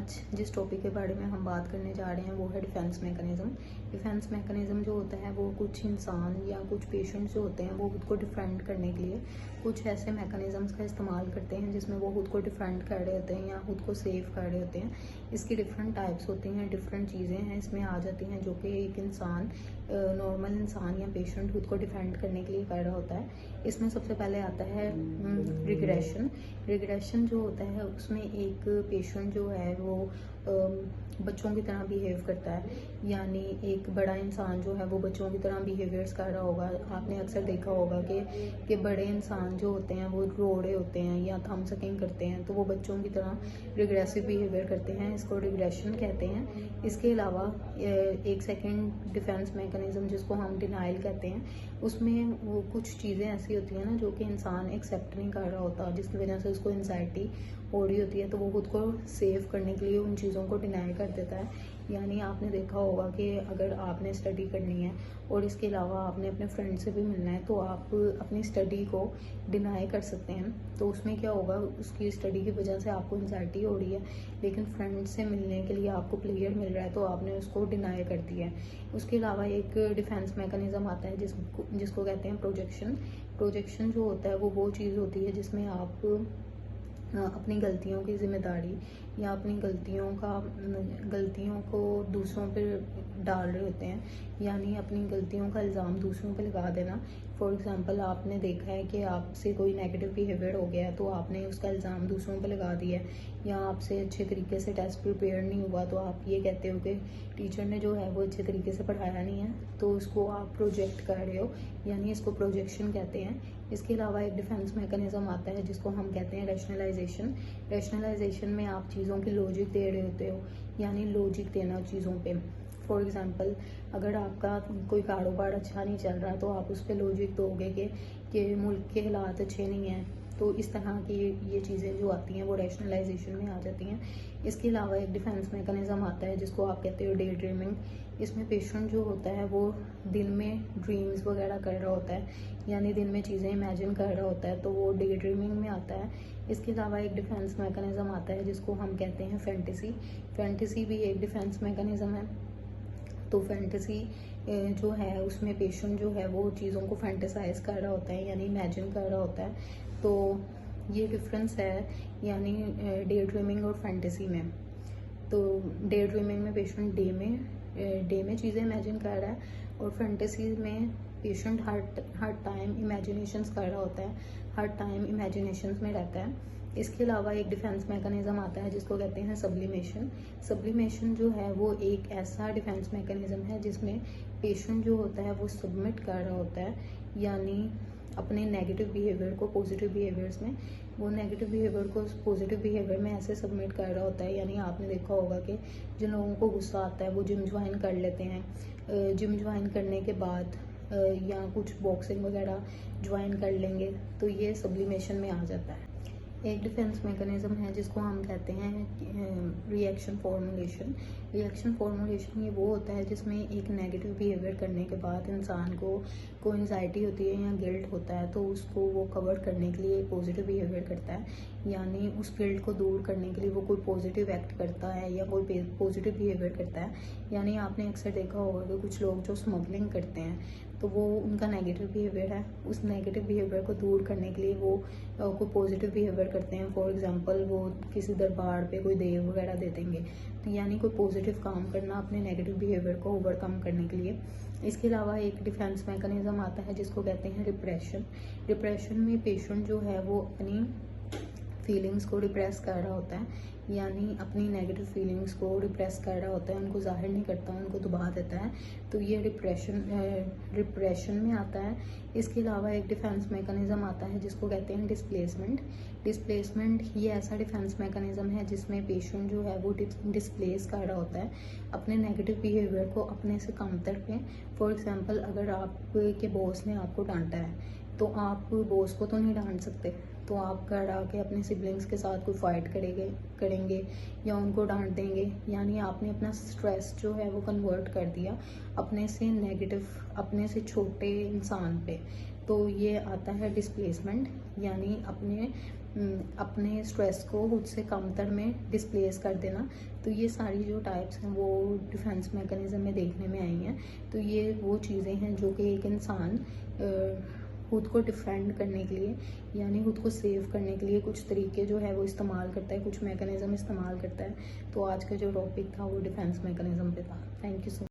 आज जिस टॉपिक के बारे में हम बात करने जा रहे हैं वो है डिफेंस मैकेनिज़्म। डिफेंस मैकेनिज़्म जो होता है वो कुछ इंसान या कुछ पेशेंट्स जो होते हैं वो खुद को डिफेंड करने के लिए कुछ ऐसे मैकेनिज़म्स का इस्तेमाल करते हैं जिसमें वो खुद को डिफेंड कर रहे होते हैं या खुद को सेव कर रहे होते हैं। इसकी डिफरेंट टाइप्स होती हैं, डिफरेंट चीज़ें हैं इसमें आ जाती हैं जो कि एक इंसान, नॉर्मल इंसान या पेशेंट खुद को डिफेंड करने के लिए कर रहा होता है। इसमें सबसे पहले आता है रिग्रेशन। रिग्रेशन जो होता है उसमें एक पेशेंट जो है वो बच्चों की तरह बिहेव करता है, यानी एक बड़ा इंसान जो है वो बच्चों की तरह बिहेवियर्स कर रहा होगा। आपने अक्सर देखा होगा कि बड़े इंसान जो होते हैं वो रो रहे होते हैं या थम सकिंग करते हैं, तो वो बच्चों की तरह रिग्रेसिव बिहेवियर करते हैं, इसको रिग्रेशन कहते हैं। इसके अलावा एक सेकंड डिफेंस मैकेनिज्म जिसको हम डिनाइल कहते हैं, उसमें वो कुछ चीज़ें ऐसी होती हैं ना जो कि इंसान एक्सेप्ट नहीं कर रहा होता, जिसकी वजह से उसको एंजाइटी हो रही होती है, तो वो खुद को सेव करने के लिए उन चीज़ों को डिनाई कर देता है। यानी आपने देखा होगा कि अगर आपने स्टडी करनी है और इसके अलावा आपने अपने फ्रेंड से भी मिलना है तो आप अपनी स्टडी को डिनाई कर सकते हैं। तो उसमें क्या होगा, उसकी स्टडी की वजह से आपको एंजाइटी हो रही है, लेकिन फ्रेंड से मिलने के लिए आपको प्लेयर मिल रहा है तो आपने उसको डिनाई कर दिया है। उसके अलावा एक डिफेंस मैकेनिज्म आता है जिसको कहते हैं प्रोजेक्शन। प्रोजेक्शन जो होता है वो चीज़ होती है जिसमें आप अपनी गलतियों की जिम्मेदारी या अपनी गलतियों को दूसरों पे डाल रहे होते हैं, यानी अपनी गलतियों का इल्ज़ाम दूसरों पे लगा देना। फॉर एग्जांपल आपने देखा है कि आपसे कोई नेगेटिव बिहेवियर हो गया है तो आपने उसका इल्ज़ाम दूसरों पे लगा दिया है, या आपसे अच्छे तरीके से टेस्ट प्रिपेयर नहीं हुआ तो आप ये कहते हो कि टीचर ने जो है वो अच्छे तरीके से पढ़ाया नहीं है, तो उसको आप प्रोजेक्ट कर रहे हो, यानी इसको प्रोजेक्शन कहते हैं। इसके अलावा एक डिफेंस मैकेनिज्म आता है जिसको हम कहते हैं रैशनलाइजेशन। रैशनलाइजेशन में आप चीज़ों की लॉजिक दे रहे होते हो, यानी लॉजिक देना चीज़ों पे। फॉर एग्जांपल अगर आपका कोई कारोबार अच्छा नहीं चल रहा तो आप उस पर लॉजिक दोगे कि मुल्क के हालात अच्छे नहीं हैं, तो इस तरह की ये चीज़ें जो आती हैं वो रैशनलाइजेशन में आ जाती हैं। इसके अलावा एक डिफेंस मैकेनिज्म आता है जिसको आप कहते हो डे ड्रीमिंग। इसमें पेशेंट जो होता है वो दिन में ड्रीम्स वगैरह कर रहा होता है, यानी दिन में चीज़ें इमेजिन कर रहा होता है, तो वो डे ड्रीमिंग में आता है। इसके अलावा एक डिफेंस मैकेनिज्म आता है जिसको हम कहते हैं फैंटेसी। फैंटेसी भी एक डिफेंस मैकेनिज्म है। तो फैंटेसी जो है उसमें पेशेंट जो है वो चीज़ों को फैंटेसाइज कर रहा होता है, यानी इमेजिन कर रहा होता है। तो ये डिफरेंस है यानी डे ड्रीमिंग और फैंटेसी में। तो डे ड्रीमिंग में पेशेंट डे में चीज़ें इमेजिन कर रहा है, और फैंटेसी में पेशेंट हर टाइम इमेजिनेशंस कर रहा होता है, हर टाइम इमेजिनेशंस में रहता है। इसके अलावा एक डिफेंस मैकेनिज्म आता है जिसको कहते हैं सब्लिमेशन। सब्लिमेशन जो है वो एक ऐसा डिफेंस मैकेनिज्म है जिसमें पेशेंट जो होता है वो सबमिट कर रहा होता है, यानी अपने नेगेटिव बिहेवियर को पॉजिटिव बिहेवियर्स में, वो नेगेटिव बिहेवियर को पॉजिटिव बिहेवियर में ऐसे सबमिट कर रहा होता है। यानी आपने देखा होगा कि जिन लोगों को गुस्सा आता है वो जिम ज्वाइन कर लेते हैं, जिम ज्वाइन करने के बाद या कुछ बॉक्सिंग वगैरह ज्वाइन कर लेंगे, तो ये सब्लिमेशन में आ जाता है। एक डिफेंस मैकेनिज्म है जिसको हम कहते हैं रिएक्शन फॉर्मुलेशन। रिएक्शन फॉर्मुलेशन ये वो होता है जिसमें एक नेगेटिव बिहेवियर करने के बाद इंसान को एंजाइटी होती है या गिल्ट होता है, तो उसको वो कवर करने के लिए पॉजिटिव बिहेवियर करता है, यानी उस गिल्ट को दूर करने के लिए वो कोई पॉजिटिव एक्ट करता है या कोई पॉजिटिव बिहेवियर करता है। यानी आपने अक्सर देखा होगा कि कुछ लोग जो स्मगलिंग करते हैं तो वो उनका नेगेटिव बिहेवियर है, उस नेगेटिव बिहेवियर को दूर करने के लिए वो कोई पॉजिटिव बिहेवियर करते हैं। फॉर एग्जांपल वो किसी दरबार पे कोई देव वगैरह दे देंगे, तो यानी कोई पॉजिटिव काम करना अपने नेगेटिव बिहेवियर को ओवरकम करने के लिए। इसके अलावा एक डिफेंस मैकेनिज्म आता है जिसको कहते हैं रिप्रेशन। रिप्रेशन में पेशेंट जो है वो अपनी फीलिंग्स को रिप्रेस कर रहा होता है, यानी अपनी नेगेटिव फीलिंग्स को रिप्रेस कर रहा होता है, उनको जाहिर नहीं करता, उनको दबा देता है, तो ये रिप्रेशन में आता है। इसके अलावा एक डिफेंस मैकेनिज्म आता है जिसको कहते हैं डिस्प्लेसमेंट। डिस्प्लेसमेंट ये ऐसा डिफेंस मैकेनिज्म है जिसमें पेशेंट जो है वो डिस्प्लेस कर रहा होता है अपने नेगेटिव बिहेवियर को अपने से कमतर पे। फॉर एग्जांपल अगर आपके बॉस ने आपको डांटा है तो आप बॉस को तो नहीं डांट सकते, तो आप घर आके अपने सिबलिंग्स के साथ कोई फाइट करेंगे या उनको डांट देंगे, यानी आपने अपना स्ट्रेस जो है वो कन्वर्ट कर दिया अपने से नेगेटिव, अपने से छोटे इंसान पे। तो ये आता है डिस्प्लेसमेंट, यानी अपने अपने स्ट्रेस को खुद से कमतर में डिस्प्लेस कर देना। तो ये सारी जो टाइप्स हैं वो डिफेंस मैकेनिज्म में देखने में आई हैं। तो ये वो चीज़ें हैं जो कि एक इंसान खुद को डिफेंड करने के लिए, यानी खुद को सेव करने के लिए कुछ तरीके जो है वो इस्तेमाल करता है, कुछ मैकेनिज्म इस्तेमाल करता है। तो आज का जो टॉपिक था वो डिफेंस मैकेनिज्म पे था। Thank you so